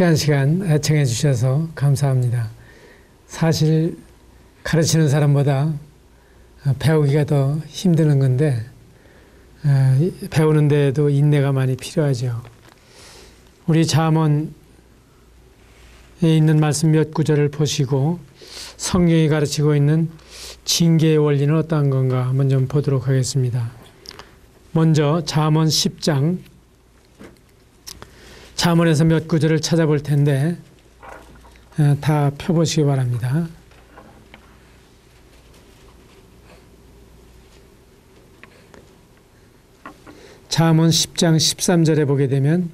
귀한 시간 애청해 주셔서 감사합니다. 사실 가르치는 사람보다 배우기가 더 힘드는 건데 배우는 데에도 인내가 많이 필요하죠. 우리 잠언에 있는 말씀 몇 구절을 보시고 성경이 가르치고 있는 징계의 원리는 어떠한 건가 한번 좀 보도록 하겠습니다. 먼저 잠언 10장 잠언에서 몇 구절을 찾아볼 텐데 다 펴보시기 바랍니다. 잠언 10장 13절에 보게 되면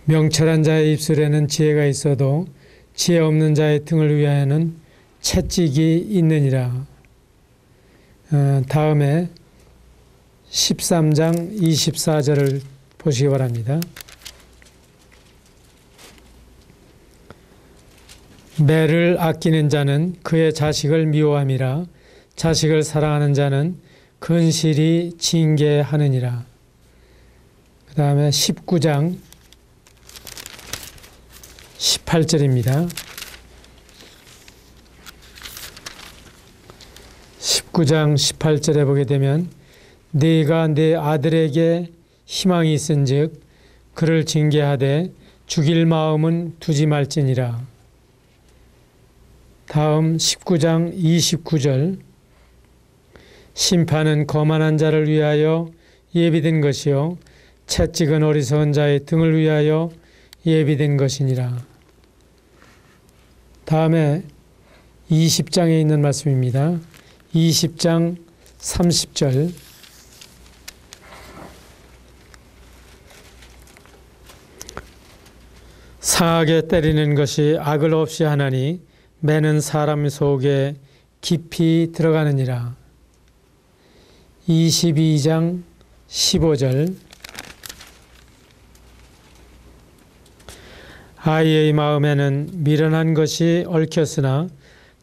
명철한 자의 입술에는 지혜가 있어도 지혜 없는 자의 등을 위하여는 채찍이 있느니라. 다음에 13장 24절을 보시기 바랍니다. 매를 아끼는 자는 그의 자식을 미워함이라. 자식을 사랑하는 자는 근실이 징계하느니라. 그 다음에 19장 18절입니다. 19장 18절에 보게 되면 네가 네 아들에게 희망이 있은즉 그를 징계하되 죽일 마음은 두지 말지니라. 다음 19장 29절 심판은 거만한 자를 위하여 예비된 것이요 채찍은 어리석은 자의 등을 위하여 예비된 것이니라. 다음에 20장에 있는 말씀입니다. 20장 30절 상하게 때리는 것이 악을 없이 하나니 매는 사람 속에 깊이 들어가느니라. 22장 15절 아이의 마음에는 미련한 것이 얽혔으나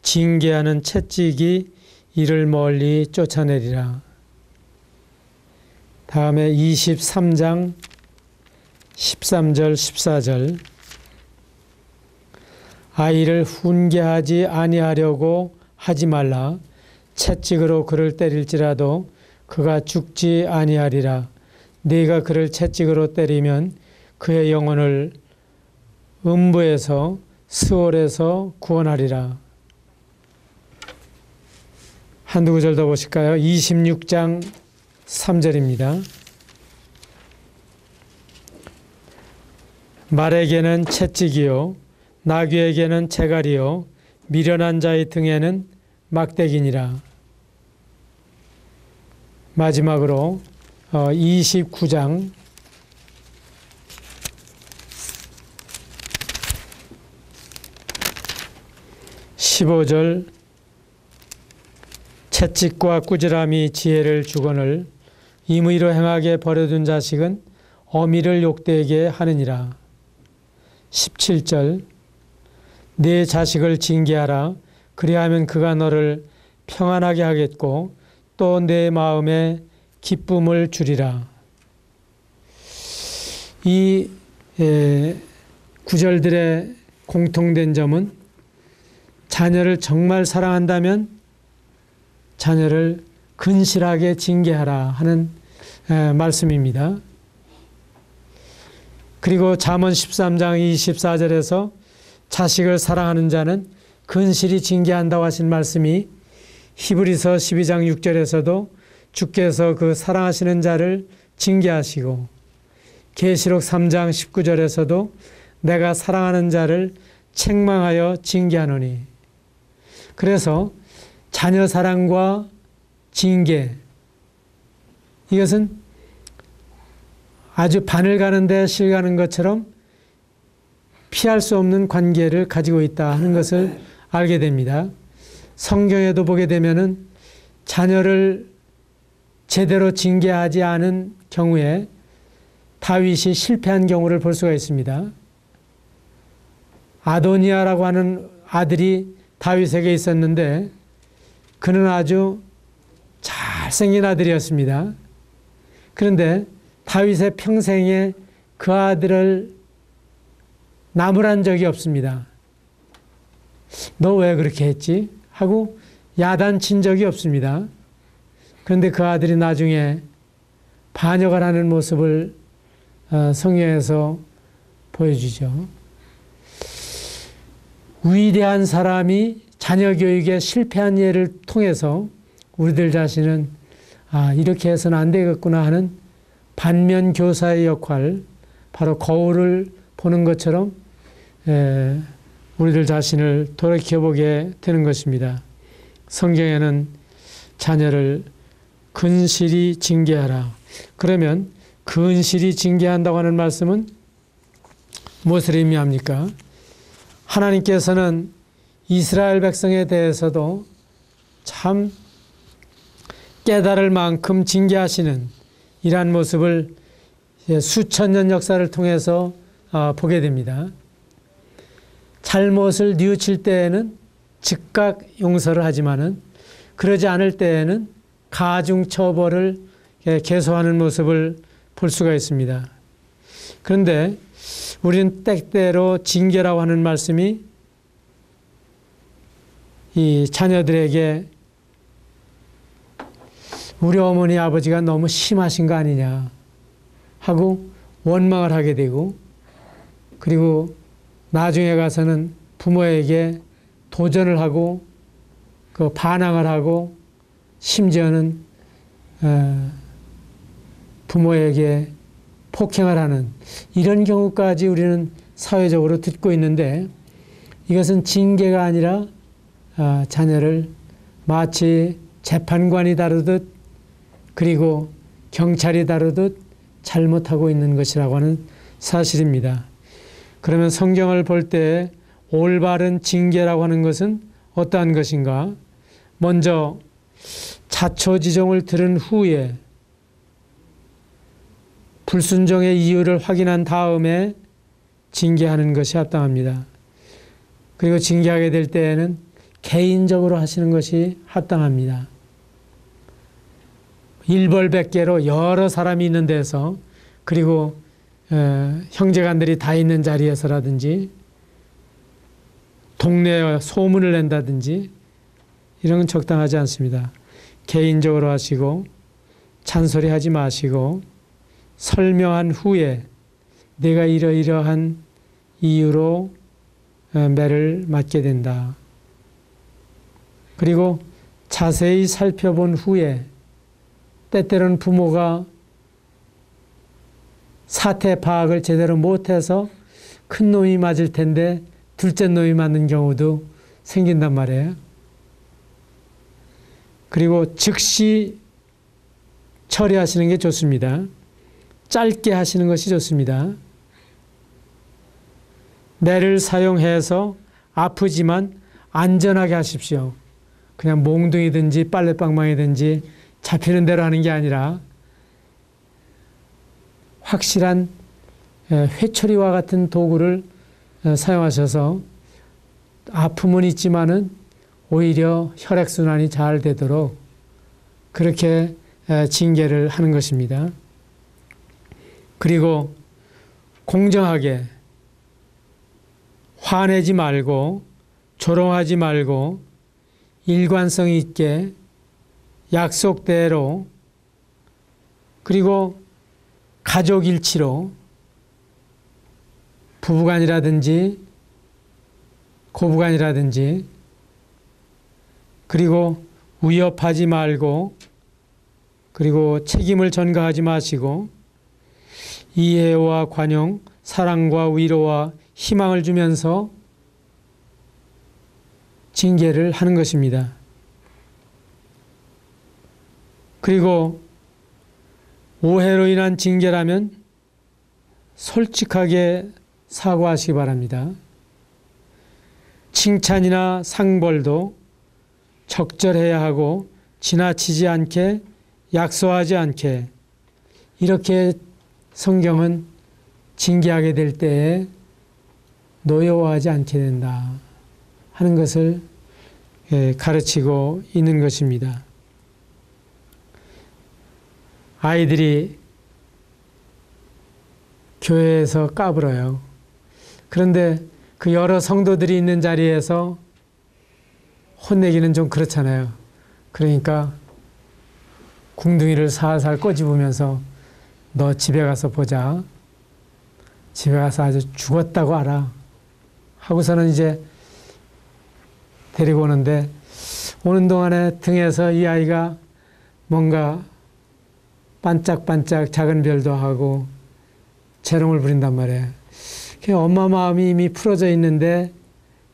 징계하는 채찍이 이를 멀리 쫓아내리라. 다음에 23장 13절 14절 아이를 훈계하지 아니하려고 하지 말라. 채찍으로 그를 때릴지라도 그가 죽지 아니하리라. 네가 그를 채찍으로 때리면 그의 영혼을 음부에서 스올에서 구원하리라. 한두 구절 더 보실까요? 26장 3절입니다. 말에게는 채찍이요 나귀에게는 채갈이요 미련한 자의 등에는 막대기니라. 마지막으로 29장 15절 채찍과 꾸지람이 지혜를 주거늘 임의로 행하게 버려둔 자식은 어미를 욕되게 하느니라. 17절 네 자식을 징계하라. 그리하면 그가 너를 평안하게 하겠고 또 내 마음에 기쁨을 주리라. 이 구절들의 공통된 점은 자녀를 정말 사랑한다면 자녀를 근실하게 징계하라 하는 말씀입니다. 그리고 잠언 13장 24절에서 자식을 사랑하는 자는 근실히 징계한다고 하신 말씀이 히브리서 12장 6절에서도 주께서 그 사랑하시는 자를 징계하시고 계시록 3장 19절에서도 내가 사랑하는 자를 책망하여 징계하노니. 그래서 자녀 사랑과 징계 이것은 아주 바늘 가는데 실 가는 것처럼 피할 수 없는 관계를 가지고 있다 하는 것을 알게 됩니다. 성경에도 보게 되면은 자녀를 제대로 징계하지 않은 경우에 다윗이 실패한 경우를 볼 수가 있습니다. 아도니아라고 하는 아들이 다윗에게 있었는데 그는 아주 잘생긴 아들이었습니다. 그런데 다윗의 평생에 그 아들을 나무란 적이 없습니다. 너 왜 그렇게 했지? 하고 야단친 적이 없습니다. 그런데 그 아들이 나중에 반역을 하는 모습을 성경에서 보여주죠. 위대한 사람이 자녀 교육에 실패한 예를 통해서 우리들 자신은 이렇게 해서는 안 되겠구나 하는 반면 교사의 역할, 바로 거울을 보는 것처럼 우리들 자신을 돌이켜보게 되는 것입니다. 성경에는 자녀를 근실히 징계하라. 그러면 근실히 징계한다고 하는 말씀은 무엇을 의미합니까? 하나님께서는 이스라엘 백성에 대해서도 참 깨달을 만큼 징계하시는 이러한 모습을 수천 년 역사를 통해서 보게 됩니다. 잘못을 뉘우칠 때에는 즉각 용서를 하지만은 그러지 않을 때에는 가중 처벌을 계속하는 모습을 볼 수가 있습니다. 그런데 우리는 때때로 징계라고 하는 말씀이 이 자녀들에게 우리 어머니 아버지가 너무 심하신 거 아니냐 하고 원망을 하게 되고, 그리고 나중에 가서는 부모에게 도전을 하고 그 반항을 하고 심지어는 부모에게 폭행을 하는 이런 경우까지 우리는 사회적으로 듣고 있는데, 이것은 징계가 아니라 자녀를 마치 재판관이 다루듯 그리고 경찰이 다루듯 잘못하고 있는 것이라고 하는 사실입니다. 그러면 성경을 볼 때 올바른 징계라고 하는 것은 어떠한 것인가? 먼저 자초지종을 들은 후에 불순종의 이유를 확인한 다음에 징계하는 것이 합당합니다. 그리고 징계하게 될 때에는 개인적으로 하시는 것이 합당합니다. 일벌백계로 여러 사람이 있는 데서, 그리고 형제간들이 다 있는 자리에서라든지 동네에 소문을 낸다든지 이런 건 적당하지 않습니다. 개인적으로 하시고 잔소리하지 마시고 설명한 후에 내가 이러이러한 이유로 매를 맞게 된다. 그리고 자세히 살펴본 후에, 때때로는 부모가 사태 파악을 제대로 못해서 큰 놈이 맞을 텐데 둘째 놈이 맞는 경우도 생긴단 말이에요. 그리고 즉시 처리하시는 게 좋습니다. 짧게 하시는 것이 좋습니다. 매를 사용해서 아프지만 안전하게 하십시오. 그냥 몽둥이든지 빨래방망이든지 잡히는 대로 하는 게 아니라 확실한 회초리와 같은 도구를 사용하셔서 아픔은 있지만은 오히려 혈액순환이 잘 되도록 그렇게 징계를 하는 것입니다. 그리고 공정하게 화내지 말고 조롱하지 말고 일관성 있게 약속대로, 그리고 가족 일치로 부부간이라든지 고부간이라든지, 그리고 위협하지 말고, 그리고 책임을 전가하지 마시고 이해와 관용, 사랑과 위로와 희망을 주면서 징계를 하는 것입니다. 그리고 오해로 인한 징계라면 솔직하게 사과하시기 바랍니다. 칭찬이나 상벌도 적절해야 하고 지나치지 않게, 약소하지 않게, 이렇게 성경은 징계하게 될 때에 노여워하지 않게 된다 하는 것을 가르치고 있는 것입니다. 아이들이 교회에서 까불어요. 그런데 그 여러 성도들이 있는 자리에서 혼내기는 좀 그렇잖아요. 그러니까 궁둥이를 살살 꼬집으면서 너 집에 가서 보자. 집에 가서 아주 죽었다고 알아. 하고서는 이제 데리고 오는데 오는 동안에 등에서 이 아이가 뭔가 반짝반짝 작은 별도 하고 재롱을 부린단 말이에요. 엄마 마음이 이미 풀어져 있는데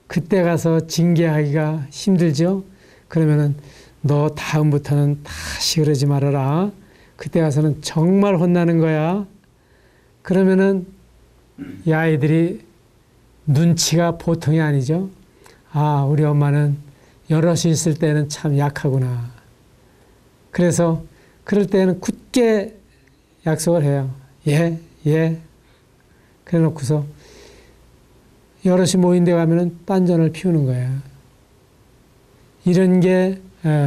그때 가서 징계하기가 힘들죠. 그러면은 너 다음부터는 다시 그러지 말아라. 그때 가서는 정말 혼나는 거야. 그러면은 이 아이들이 눈치가 보통이 아니죠. 아, 우리 엄마는 여럿이 있을 때는 참 약하구나. 그래서 그럴 때는 굳게 약속을 해요. 예, 예. 그래 놓고서 여럿이 모인 데 가면은 딴전을 피우는 거예요. 이런 게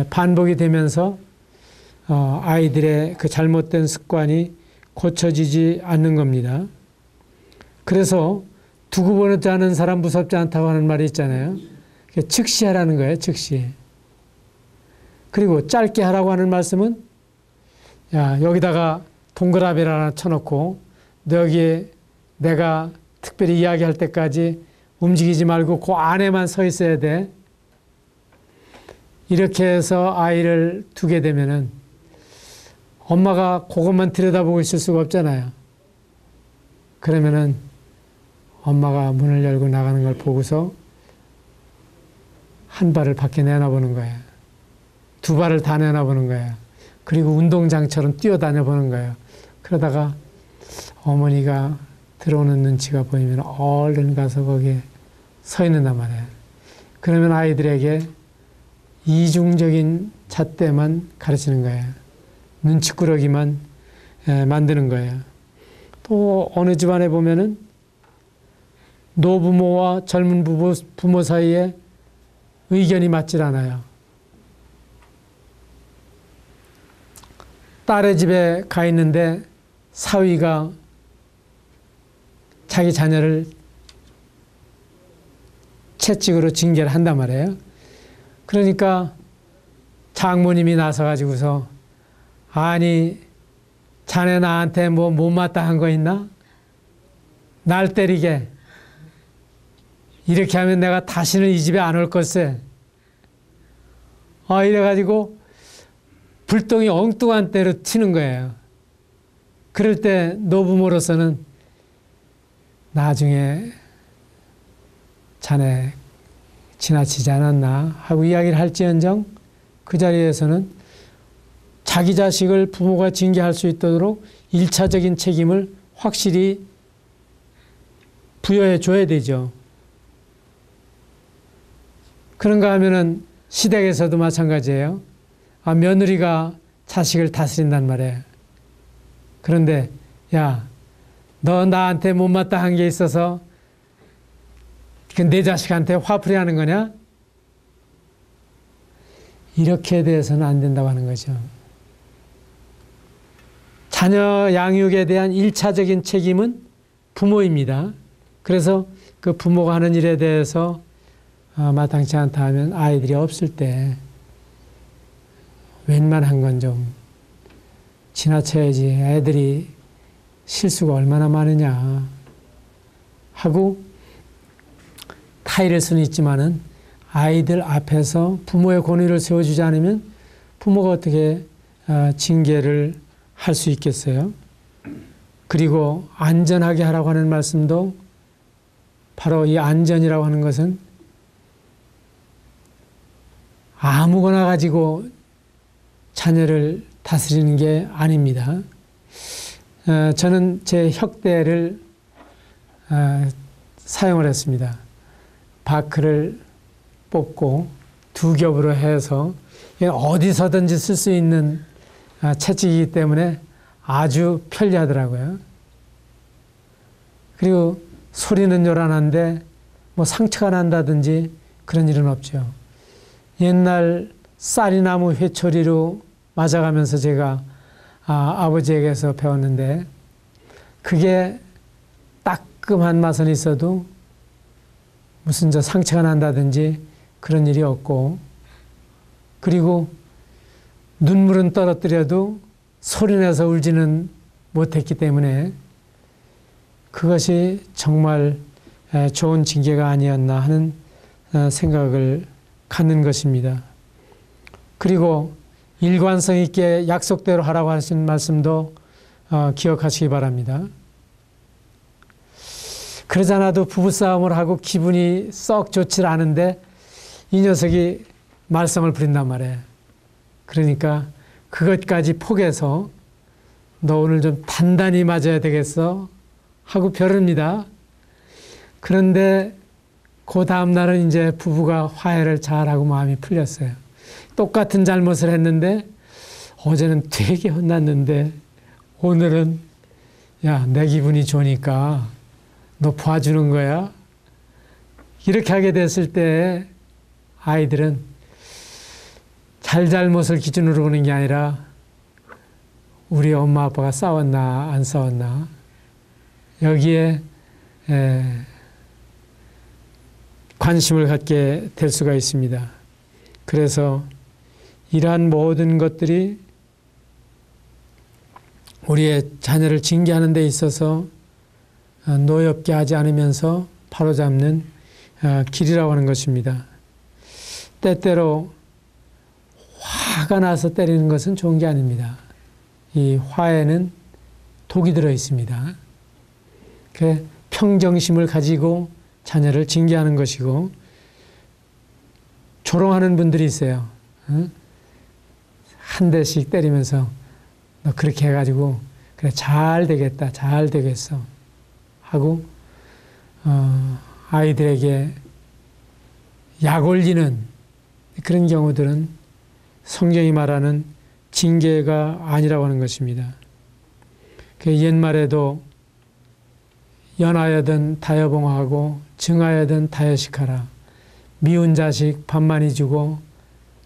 반복이 되면서 아이들의 그 잘못된 습관이 고쳐지지 않는 겁니다. 그래서 두고 보지 않은 사람 무섭지 않다고 하는 말이 있잖아요. 즉시하라는 거예요, 즉시. 그리고 짧게 하라고 하는 말씀은 야, 여기다가 동그라미를 하나 쳐놓고 너 여기에 내가 특별히 이야기할 때까지 움직이지 말고 그 안에만 서 있어야 돼. 이렇게 해서 아이를 두게 되면은 엄마가 그것만 들여다보고 있을 수가 없잖아요. 그러면은 엄마가 문을 열고 나가는 걸 보고서 한 발을 밖에 내놔보는 거예요. 두 발을 다 내놔보는 거예요. 그리고 운동장처럼 뛰어다녀 보는 거예요. 그러다가 어머니가 들어오는 눈치가 보이면 얼른 가서 거기에 서 있는단 말이에요. 그러면 아이들에게 이중적인 잣대만 가르치는 거예요. 눈치꾸러기만 만드는 거예요. 또 어느 집안에 보면은 노부모와 젊은 부모 사이에 의견이 맞질 않아요. 딸의 집에 가 있는데 사위가 자기 자녀를 채찍으로 징계를 한단 말이에요. 그러니까 장모님이 나서가지고서 아니 자네 나한테 뭐 못마땅한 거 있나? 날 때리게. 이렇게 하면 내가 다시는 이 집에 안 올 걸세. 이래가지고 불똥이 엉뚱한 때로 튀는 거예요. 그럴 때 노부모로서는 나중에 자네 지나치지 않았나 하고 이야기를 할지언정 그 자리에서는 자기 자식을 부모가 징계할 수 있도록 1차적인 책임을 확실히 부여해 줘야 되죠. 그런가 하면은 시댁에서도 마찬가지예요. 며느리가 자식을 다스린단 말이에요. 그런데 야, 너 나한테 못마땅한 게 있어서 내 자식한테 화풀이 하는 거냐? 이렇게 돼서는 안 된다고 하는 거죠. 자녀 양육에 대한 1차적인 책임은 부모입니다. 그래서 그 부모가 하는 일에 대해서 마땅치 않다 하면 아이들이 없을 때 웬만한 건 좀 지나쳐야지. 애들이 실수가 얼마나 많으냐 하고 타이를 수는 있지만은 아이들 앞에서 부모의 권위를 세워주지 않으면 부모가 어떻게 징계를 할 수 있겠어요? 그리고 안전하게 하라고 하는 말씀도 바로 이 안전이라고 하는 것은 아무거나 가지고 자녀를 다스리는 게 아닙니다. 저는 제 혁대를 사용을 했습니다. 바크를 뽑고 두 겹으로 해서 어디서든지 쓸 수 있는 채찍이기 때문에 아주 편리하더라고요. 그리고 소리는 요란한데 뭐 상처가 난다든지 그런 일은 없죠. 옛날 쌀이나무 회초리로 맞아가면서 제가 아버지에게서 배웠는데 그게 따끔한 맛은 있어도 무슨 상처가 난다든지 그런 일이 없고, 그리고 눈물은 떨어뜨려도 소리내서 울지는 못했기 때문에 그것이 정말 좋은 징계가 아니었나 하는 생각을 갖는 것입니다. 그리고 일관성 있게 약속대로 하라고 하신 말씀도 기억하시기 바랍니다. 그러지 않아도 부부싸움을 하고 기분이 썩 좋지 않은데 이 녀석이 말썽을 부린단 말이에요. 그러니까 그것까지 포기해서 너 오늘 좀 단단히 맞아야 되겠어 하고 벼릅니다. 그런데 그 다음 날은 이제 부부가 화해를 잘하고 마음이 풀렸어요. 똑같은 잘못을 했는데 어제는 되게 혼났는데 오늘은 야, 내 기분이 좋으니까 너 봐주는 거야. 이렇게 하게 됐을 때 아이들은 잘못을 기준으로 보는 게 아니라 우리 엄마 아빠가 싸웠나 안 싸웠나 여기에 관심을 갖게 될 수가 있습니다. 그래서 이러한 모든 것들이 우리의 자녀를 징계하는 데 있어서 노엽게 하지 않으면서 바로잡는 길이라고 하는 것입니다. 때때로 화가 나서 때리는 것은 좋은 게 아닙니다. 이 화에는 독이 들어 있습니다. 그 평정심을 가지고 자녀를 징계하는 것이고, 조롱하는 분들이 있어요. 한 대씩 때리면서 너 그렇게 해가지고 그래 잘 되겠다, 잘 되겠어 하고 아이들에게 약 올리는 그런 경우들은 성경이 말하는 징계가 아니라고 하는 것입니다. 그 옛말에도 연하여든 다여봉하고 증하여든 다여식하라. 미운 자식 밥 많이 주고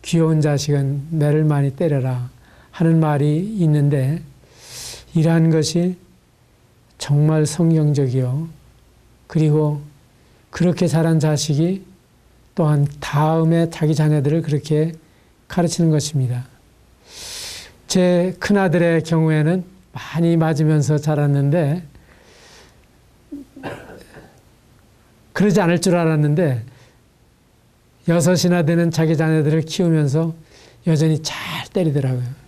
귀여운 자식은 매를 많이 때려라 하는 말이 있는데, 이러한 것이 정말 성경적이요. 그리고 그렇게 자란 자식이 또한 다음에 자기 자녀들을 그렇게 가르치는 것입니다. 제 큰아들의 경우에는 많이 맞으면서 자랐는데, 그러지 않을 줄 알았는데 6이나 되는 자기 자녀들을 키우면서 여전히 잘 때리더라고요.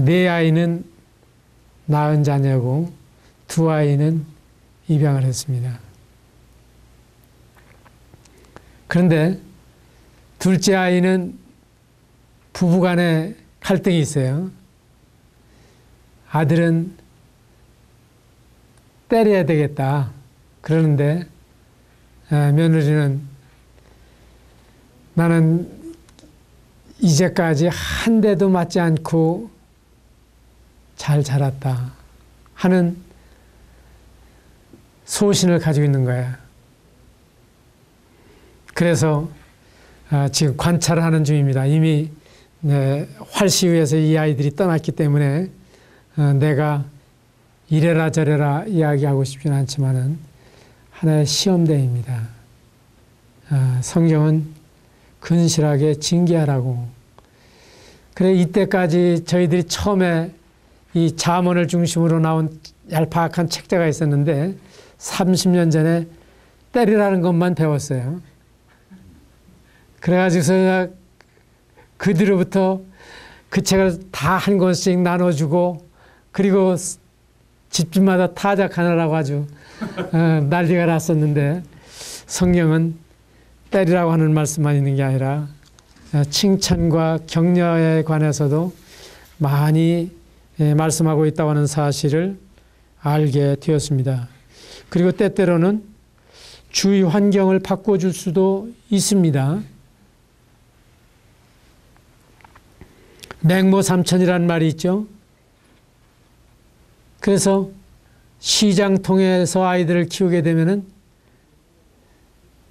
네 아이는 낳은 자녀고 2 아이는 입양을 했습니다. 그런데 둘째 아이는 부부간에 갈등이 있어요. 아들은 때려야 되겠다 그러는데 며느리는 나는 이제까지 한 대도 맞지 않고 잘 자랐다 하는 소신을 가지고 있는 거예요. 그래서 지금 관찰을 하는 중입니다. 이미 활시위에서 이 아이들이 떠났기 때문에 내가 이래라 저래라 이야기하고 싶지는 않지만은 하나의 시험대입니다. 성경은 근실하게 징계하라고. 그래 이때까지 저희들이 처음에 이 잠언을 중심으로 나온 얄팍한 책자가 있었는데 30년 전에 때리라는 것만 배웠어요. 그래가지고서 그 뒤로부터 그 책을 다 한 권씩 나눠주고, 그리고 집집마다 타작하느라고 아주 난리가 났었는데, 성경은 때리라고 하는 말씀만 있는 게 아니라 칭찬과 격려에 관해서도 많이 말씀하고 있다고 하는 사실을 알게 되었습니다. 그리고 때때로는 주위 환경을 바꿔줄 수도 있습니다. 맹모삼천이라는 말이 있죠. 그래서 시장통에서 아이들을 키우게 되면은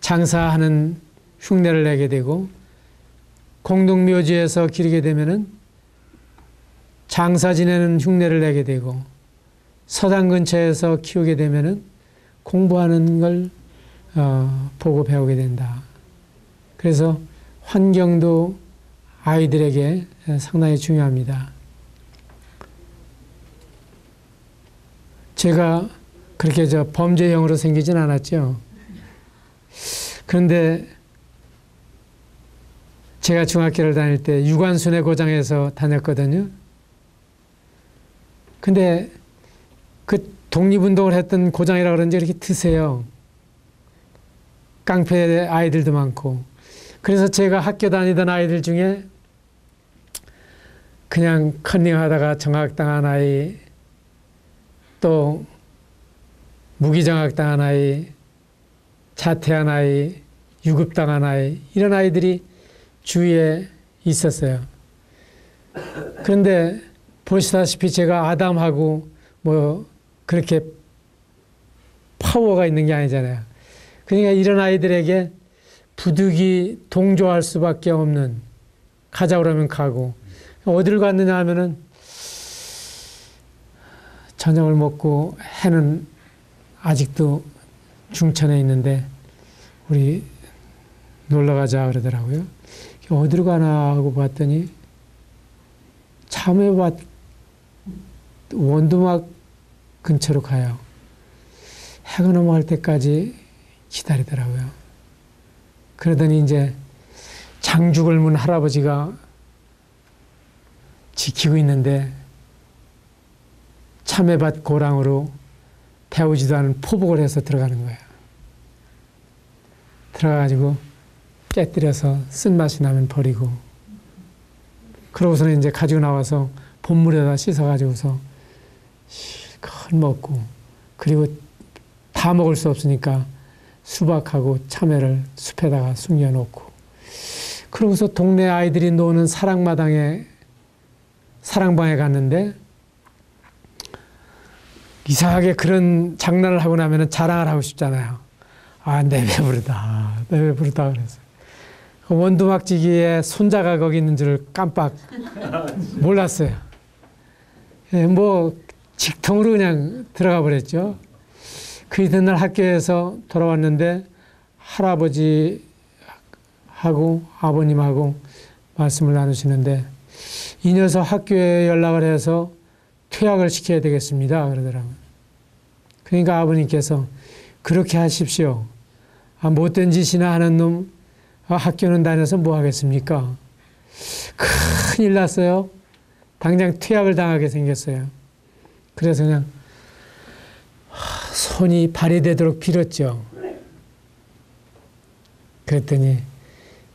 장사하는 흉내를 내게 되고, 공동묘지에서 기르게 되면은 장사 지내는 흉내를 내게 되고, 서당 근처에서 키우게 되면은 공부하는 걸 보고 배우게 된다. 그래서 환경도 아이들에게 상당히 중요합니다. 제가 그렇게 범죄형으로 생기진 않았죠. 그런데 제가 중학교를 다닐 때 유관순회 고장에서 다녔거든요. 근데 그 독립운동을 했던 고장이라 그런지 이렇게 드세요. 깡패 아이들도 많고. 그래서 제가 학교 다니던 아이들 중에 그냥 컨닝하다가 정학당한 아이, 또 무기정학당한 아이, 자퇴한 아이, 유급당한 아이, 이런 아이들이 주위에 있었어요. 그런데 보시다시피 제가 아담하고 뭐 그렇게 파워가 있는 게 아니잖아요. 그러니까 이런 아이들에게 부득이 동조할 수밖에 없는, 가자 그러면 가고, 어디를 갔느냐 하면은 저녁을 먹고 해는 아직도 중천에 있는데 우리 놀러 가자 그러더라고요. 어디로 가나 하고 봤더니 참외밭 원두막 근처로 가요. 해가 넘어갈 때까지 기다리더라고요. 그러더니 이제 장죽을 문 할아버지가 지키고 있는데 참외밭 고랑으로 배우지도 않은 포복을 해서 들어가는 거예요. 들어가가지고 깨뜨려서 쓴맛이 나면 버리고, 그러고서는 이제 가지고 나와서 본물에다 씻어가지고서 실컷 먹고, 그리고 다 먹을 수 없으니까 수박하고 참외를 숲에다가 숨겨놓고, 그러고서 동네 아이들이 노는 사랑방에 갔는데 이상하게 그런 장난을 하고 나면 자랑을 하고 싶잖아요. 아, 내 배부르다. 내 배부르다. 그래서 원두막지기에 손자가 거기 있는 줄 깜빡 몰랐어요. 뭐 직통으로 그냥 들어가 버렸죠. 그 이튿날 학교에서 돌아왔는데 할아버지하고 아버님하고 말씀을 나누시는데, 이 녀석 학교에 연락을 해서 퇴학을 시켜야 되겠습니다 그러더라고요. 그러니까 아버님께서 그렇게 하십시오. 못된 짓이나 하는 놈 학교는 다녀서 뭐 하겠습니까? 큰일 났어요. 당장 퇴학을 당하게 생겼어요. 그래서 그냥 손이 발이 되도록 빌었죠. 그랬더니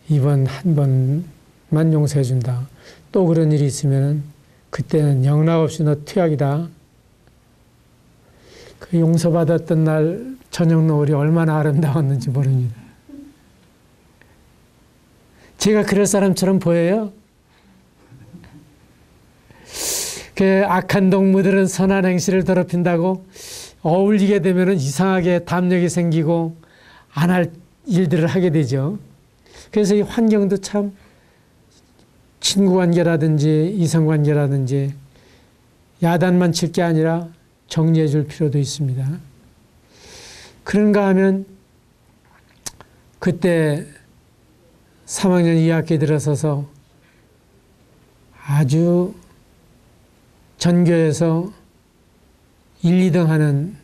이번 한 번만 용서해 준다. 또 그런 일이 있으면 그때는 영락없이 너 퇴학이다. 그 용서받았던 날 저녁 노을이 얼마나 아름다웠는지 모릅니다. 제가 그럴 사람처럼 보여요? 그 악한 동무들은 선한 행실을 더럽힌다고 어울리게 되면 이상하게 담력이 생기고 안 할 일들을 하게 되죠. 그래서 이 환경도 참 친구 관계라든지 이성 관계라든지 야단만 칠 게 아니라 정리해 줄 필요도 있습니다. 그런가 하면 그때 3학년 2학기 들어서서 아주 전교에서 1, 2등 하는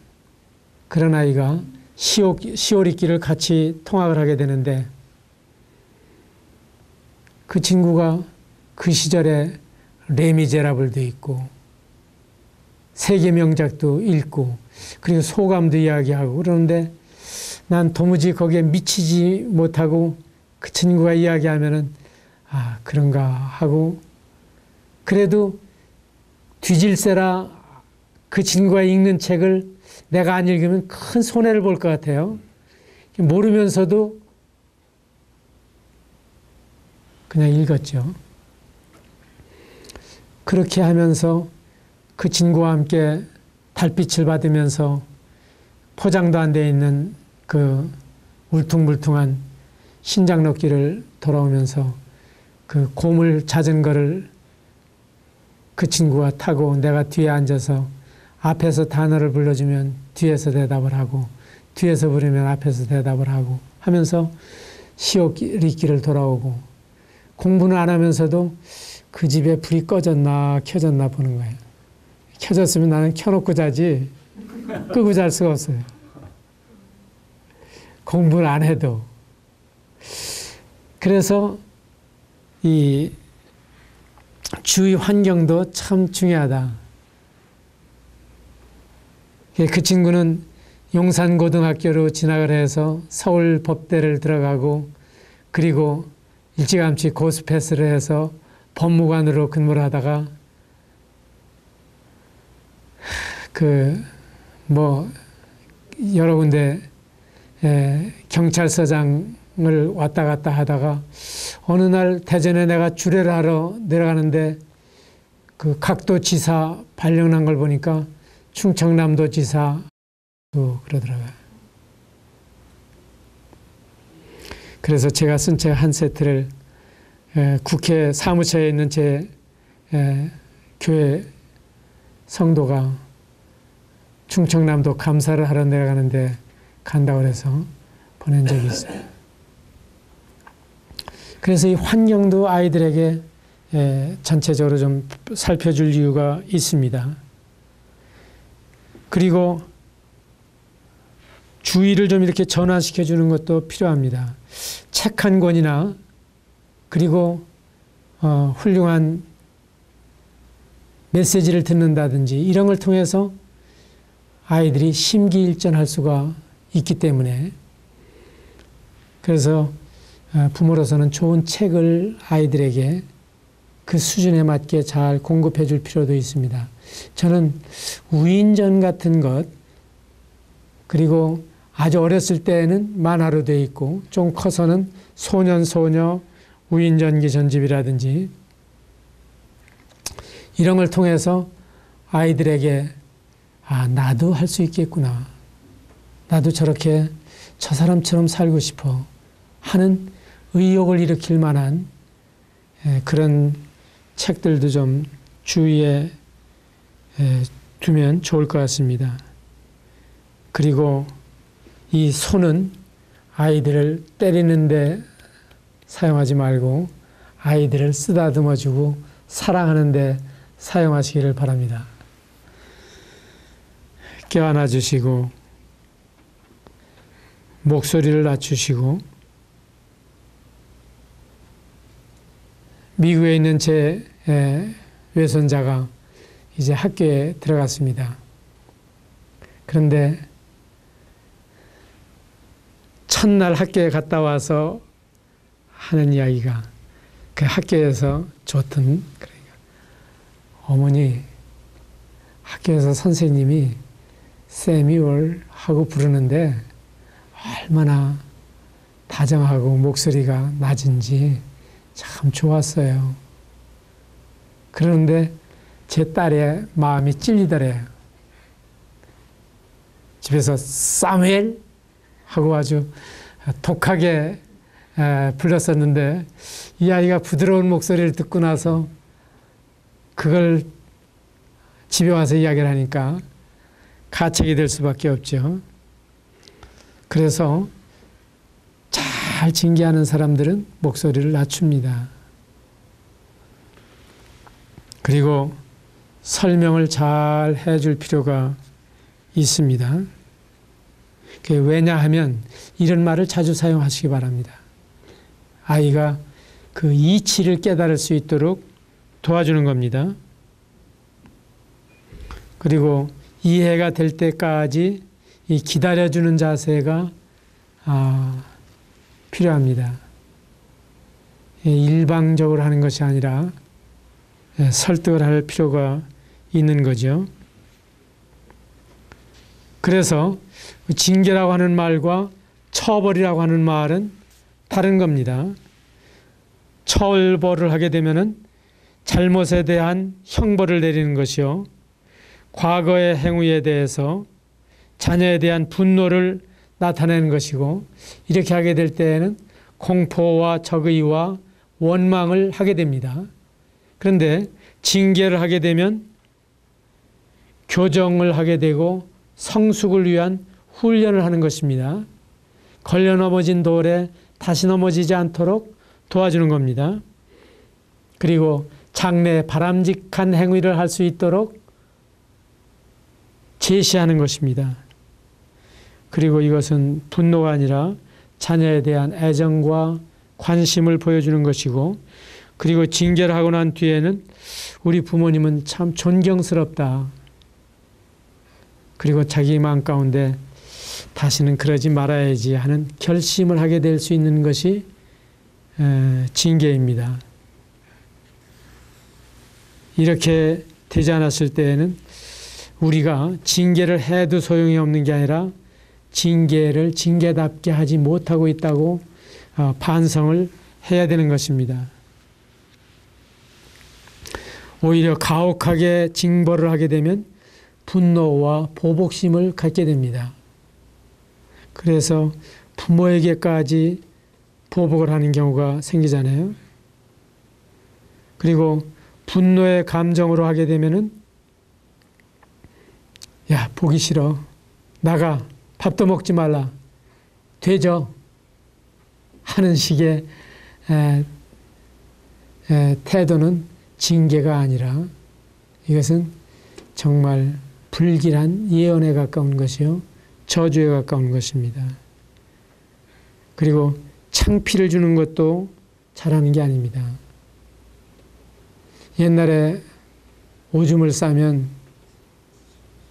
그런 아이가 시오리끼를 같이 통학을 하게 되는데, 그 친구가 그 시절에 레미제라블도 있고 세계 명작도 읽고 그리고 소감도 이야기하고 그러는데, 난 도무지 거기에 미치지 못하고 그 친구가 이야기하면은 아, 그런가 하고, 그래도 뒤질세라 그 친구가 읽는 책을 내가 안 읽으면 큰 손해를 볼 것 같아요. 모르면서도 그냥 읽었죠. 그렇게 하면서 그 친구와 함께 달빛을 받으면서 포장도 안 되어 있는 그 울퉁불퉁한 신장로길을 돌아오면서 그 고물 자전거를 그 친구가 타고 내가 뒤에 앉아서 앞에서 단어를 불러주면 뒤에서 대답을 하고 뒤에서 부르면 앞에서 대답을 하고 하면서 시옷 읽기를 돌아오고 공부는 안 하면서도 그 집에 불이 꺼졌나 켜졌나 보는 거예요. 켜졌으면 나는 켜놓고 자지 끄고 잘 수가 없어요. 공부를 안 해도. 그래서 이 주위 환경도 참 중요하다. 그 친구는 용산고등학교로 진학을 해서 서울법대를 들어가고 그리고 일찌감치 고스패스를 해서 법무관으로 근무를 하다가 여러 군데 경찰서장을 왔다 갔다 하다가 어느 날 대전에 내가 주례를 하러 내려가는데 그 각도지사 발령난 걸 보니까 충청남도지사도 그러더라고요. 그래서 제가 쓴 책 한 세트를 국회 사무처에 있는 제 교회 성도가 충청남도 감사를 하러 내려가는데 간다고 해서 보낸 적이 있어요. 그래서 이 환경도 아이들에게 전체적으로 좀 살펴줄 이유가 있습니다. 그리고 주의를 좀 이렇게 전환시켜 주는 것도 필요합니다. 책 한 권이나 그리고 훌륭한 메시지를 듣는다든지 이런 걸 통해서 아이들이 심기일전할 수가 있기 때문에 그래서 부모로서는 좋은 책을 아이들에게 그 수준에 맞게 잘 공급해 줄 필요도 있습니다. 저는 우인전 같은 것 그리고 아주 어렸을 때는 만화로 되어 있고 좀 커서는 소년 소녀 우인전기 전집이라든지 이런 걸 통해서 아이들에게 나도 할 수 있겠구나. 나도 저렇게 저 사람처럼 살고 싶어 하는 의욕을 일으킬 만한 그런 책들도 좀 주위에 두면 좋을 것 같습니다. 그리고 이 손은 아이들을 때리는데 사용하지 말고 아이들을 쓰다듬어주고 사랑하는데 사용하시기를 바랍니다. 껴안아 주시고 목소리를 낮추시고 미국에 있는 제 외손자가 이제 학교에 들어갔습니다. 그런데 첫날 학교에 갔다 와서 하는 이야기가 그 학교에서 좋던 그러니까 어머니 학교에서 선생님이 세미월 하고 부르는데 얼마나 다정하고 목소리가 낮은지 참 좋았어요. 그런데 제 딸의 마음이 찔리더래요. 집에서 사무엘 하고 아주 독하게 불렀었는데 이 아이가 부드러운 목소리를 듣고 나서 그걸 집에 와서 이야기를 하니까 가책이 될 수밖에 없죠. 그래서 잘 징계하는 사람들은 목소리를 낮춥니다. 그리고 설명을 잘 해줄 필요가 있습니다. 왜냐하면 이런 말을 자주 사용하시기 바랍니다. 아이가 그 이치를 깨달을 수 있도록 도와주는 겁니다. 그리고 이해가 될 때까지 이 기다려주는 자세가 필요합니다. 일방적으로 하는 것이 아니라 설득을 할 필요가 있는 거죠. 그래서 징계라고 하는 말과 처벌이라고 하는 말은 다른 겁니다. 처벌을 하게 되면은 잘못에 대한 형벌을 내리는 것이요. 과거의 행위에 대해서 자녀에 대한 분노를 나타내는 것이고 이렇게 하게 될 때에는 공포와 적의와 원망을 하게 됩니다. 그런데 징계를 하게 되면 교정을 하게 되고 성숙을 위한 훈련을 하는 것입니다. 걸려 넘어진 돌에 다시 넘어지지 않도록 도와주는 겁니다. 그리고 장래에 바람직한 행위를 할 수 있도록 제시하는 것입니다. 그리고 이것은 분노가 아니라 자녀에 대한 애정과 관심을 보여주는 것이고, 그리고 징계를 하고 난 뒤에는 우리 부모님은 참 존경스럽다. 그리고 자기 마음 가운데 다시는 그러지 말아야지 하는 결심을 하게 될 수 있는 것이 징계입니다. 이렇게 되지 않았을 때에는 우리가 징계를 해도 소용이 없는 게 아니라 징계를 징계답게 하지 못하고 있다고 반성을 해야 되는 것입니다. 오히려 가혹하게 징벌을 하게 되면 분노와 보복심을 갖게 됩니다. 그래서 부모에게까지 보복을 하는 경우가 생기잖아요. 그리고 분노의 감정으로 하게 되면은 야, 보기 싫어. 나가. 밥도 먹지 말라. 되죠. 하는 식의 태도는 징계가 아니라 이것은 정말 불길한 예언에 가까운 것이요. 저주에 가까운 것입니다. 그리고 창피를 주는 것도 잘하는 게 아닙니다. 옛날에 오줌을 싸면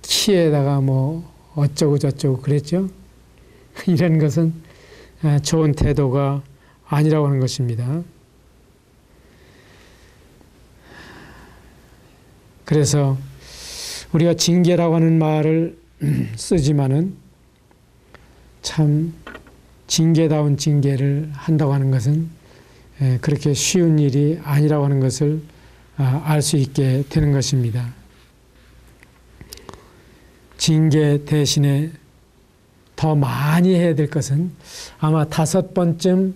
키에다가 뭐 어쩌고 저쩌고 그랬죠. 이런 것은 좋은 태도가 아니라고 하는 것입니다. 그래서 우리가 징계라고 하는 말을 쓰지만은 참 징계다운 징계를 한다고 하는 것은 그렇게 쉬운 일이 아니라고 하는 것을 알 수 있게 되는 것입니다. 징계 대신에 더 많이 해야 될 것은 아마 5번쯤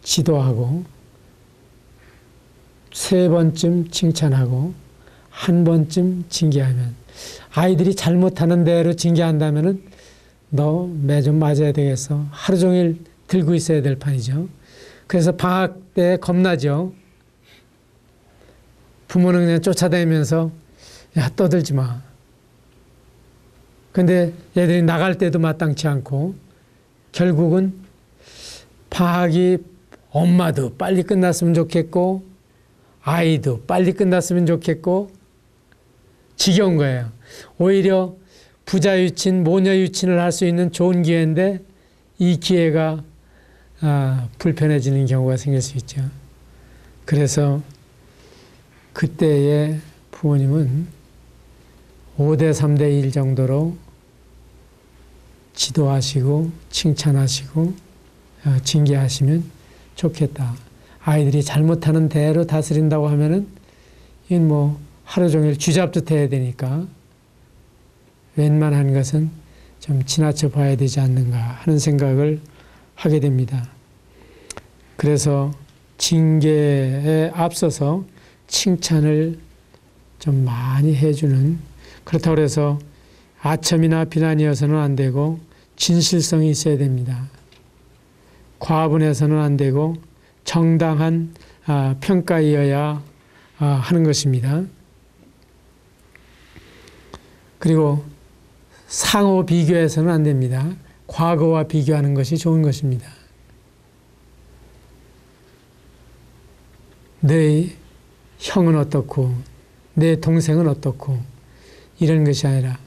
지도하고 3번쯤 칭찬하고 1번쯤 징계하면, 아이들이 잘못하는 대로 징계한다면은 너 매 좀 맞아야 되겠어. 하루 종일 들고 있어야 될 판이죠. 그래서 방학 때 겁나죠. 부모는 그냥 쫓아다니면서 야, 떠들지 마. 근데 얘들이 나갈 때도 마땅치 않고 결국은 방학이 엄마도 빨리 끝났으면 좋겠고 아이도 빨리 끝났으면 좋겠고 지겨운 거예요. 오히려 부자 유친, 모녀 유친을 할 수 있는 좋은 기회인데 이 기회가 불편해지는 경우가 생길 수 있죠. 그래서 그때의 부모님은 5대 3대 1 정도로 지도하시고 칭찬하시고 징계하시면 좋겠다. 아이들이 잘못하는 대로 다스린다고 하면은 이건 뭐 하루 종일 쥐잡듯 해야 되니까 웬만한 것은 좀 지나쳐 봐야 되지 않는가 하는 생각을 하게 됩니다. 그래서 징계에 앞서서 칭찬을 좀 많이 해주는, 그렇다고 해서 아첨이나 비난이어서는 안 되고 진실성이 있어야 됩니다. 과분해서는 안 되고 정당한 평가이어야 하는 것입니다. 그리고 상호 비교해서는 안 됩니다. 과거와 비교하는 것이 좋은 것입니다. 내 형은 어떻고 내 동생은 어떻고 이런 것이 아니라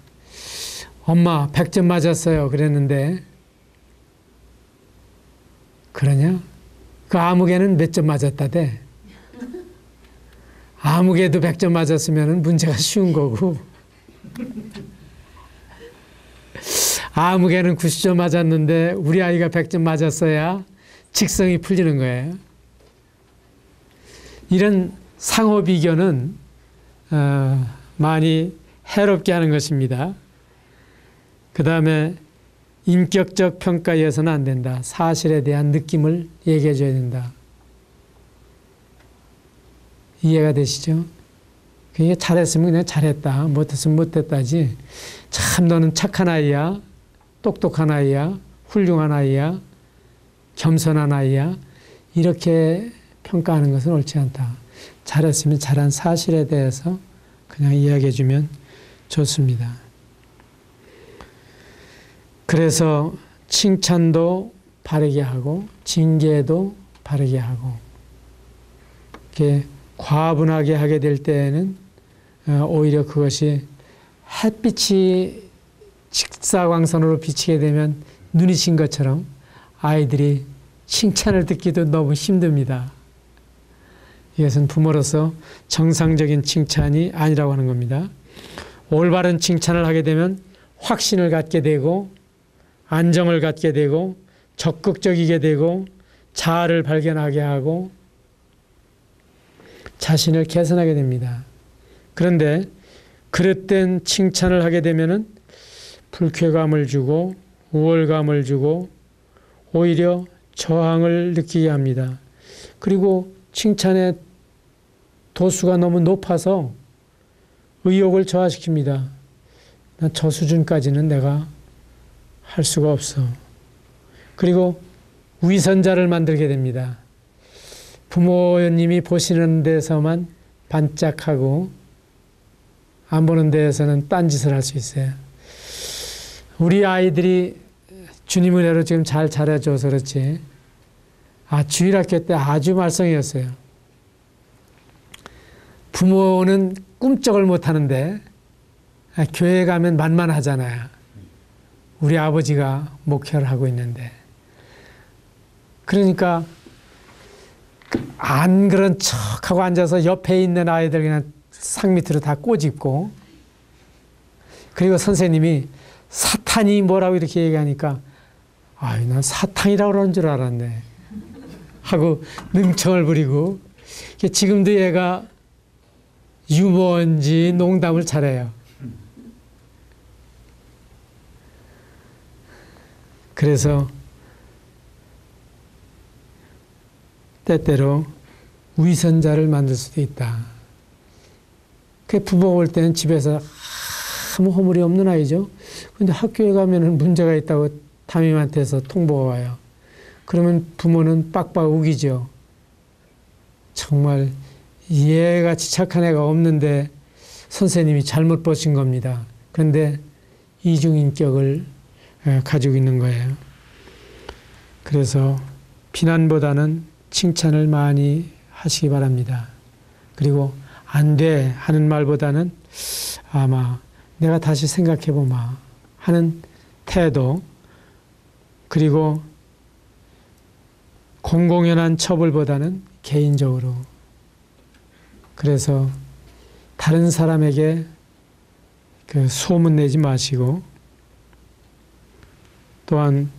엄마 100점 맞았어요 그랬는데 그러냐? 그 아무개는 몇 점 맞았다대. 아무개도 100점 맞았으면 문제가 쉬운 거고 아무개는 90점 맞았는데 우리 아이가 100점 맞았어야 직성이 풀리는 거예요. 이런 상호 비교는 많이 해롭게 하는 것입니다. 그 다음에 인격적 평가에서는 안 된다. 사실에 대한 느낌을 얘기해 줘야 된다. 이해가 되시죠? 그게 잘했으면 그냥 잘했다, 못했으면 못했다지. 참 너는 착한 아이야, 똑똑한 아이야, 훌륭한 아이야, 겸손한 아이야, 이렇게 평가하는 것은 옳지 않다. 잘했으면 잘한 사실에 대해서 그냥 이야기해 주면 좋습니다. 그래서 칭찬도 바르게 하고 징계도 바르게 하고, 이렇게 과분하게 하게 될 때에는 오히려 그것이 햇빛이 직사광선으로 비치게 되면 눈이 진 것처럼 아이들이 칭찬을 듣기도 너무 힘듭니다. 이것은 부모로서 정상적인 칭찬이 아니라고 하는 겁니다. 올바른 칭찬을 하게 되면 확신을 갖게 되고 안정을 갖게 되고 적극적이게 되고 자아를 발견하게 하고 자신을 개선하게 됩니다. 그런데 그릇된 칭찬을 하게 되면은 불쾌감을 주고 우월감을 주고 오히려 저항을 느끼게 합니다. 그리고 칭찬의 도수가 너무 높아서 의욕을 저하시킵니다. 난 저 수준까지는 내가 할 수가 없어. 그리고 위선자를 만들게 됩니다. 부모님이 보시는 데서만 반짝하고 안 보는 데에서는 딴짓을 할 수 있어요. 우리 아이들이 주님 은혜로 지금 잘 자라줘서 그렇지, 주일학교 때 아주 말썽이었어요. 부모는 꿈쩍을 못하는데 교회 가면 만만하잖아요. 우리 아버지가 목회를 하고 있는데. 그러니까 안 그런 척하고 앉아서 옆에 있는 아이들 그냥 상 밑으로 다 꼬집고, 그리고 선생님이 사탄이 뭐라고 이렇게 얘기하니까 난 사탄이라고 그러는 줄 알았네 하고 능청을 부리고, 지금도 얘가 유머인지 농담을 잘해요. 그래서 때때로 위선자를 만들 수도 있다. 그 부모 볼 때는 집에서 아무 허물이 없는 아이죠. 근데 학교에 가면은 문제가 있다고 담임한테서 통보가 와요. 그러면 부모는 빡빡 우기죠. 정말 얘같이 착한 애가 없는데 선생님이 잘못 보신 겁니다. 그런데 이중인격을 가지고 있는 거예요. 그래서 비난보다는 칭찬을 많이 하시기 바랍니다. 그리고 안 돼 하는 말보다는 아마 내가 다시 생각해보마 하는 태도, 그리고 공공연한 처벌보다는 개인적으로, 그래서 다른 사람에게 그 소문내지 마시고, 또한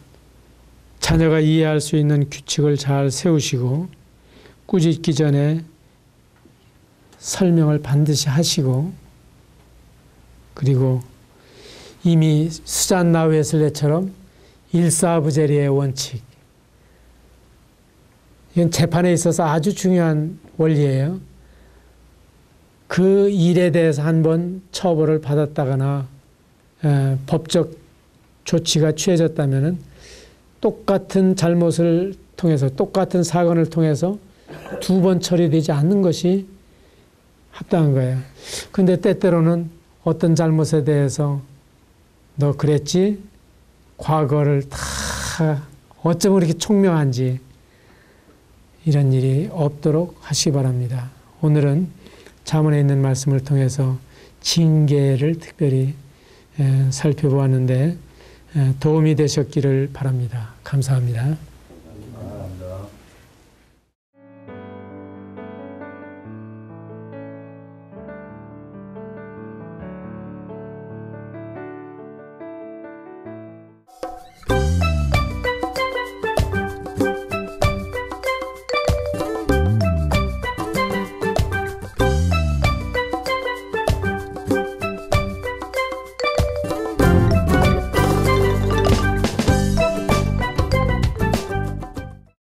자녀가 이해할 수 있는 규칙을 잘 세우시고 꾸짖기 전에 설명을 반드시 하시고, 그리고 이미 수잔나 웨슬레처럼 일사부재리의 원칙, 이건 재판에 있어서 아주 중요한 원리예요. 그 일에 대해서 한번 처벌을 받았다거나 법적 조치가 취해졌다면은 똑같은 잘못을 통해서, 똑같은 사건을 통해서 두 번 처리되지 않는 것이 합당한 거예요. 근데 때때로는 어떤 잘못에 대해서 너 그랬지? 과거를 다 어쩜 그렇게 총명한지, 이런 일이 없도록 하시기 바랍니다. 오늘은 잠언에 있는 말씀을 통해서 징계를 특별히 살펴보았는데 도움이 되셨기를 바랍니다. 감사합니다.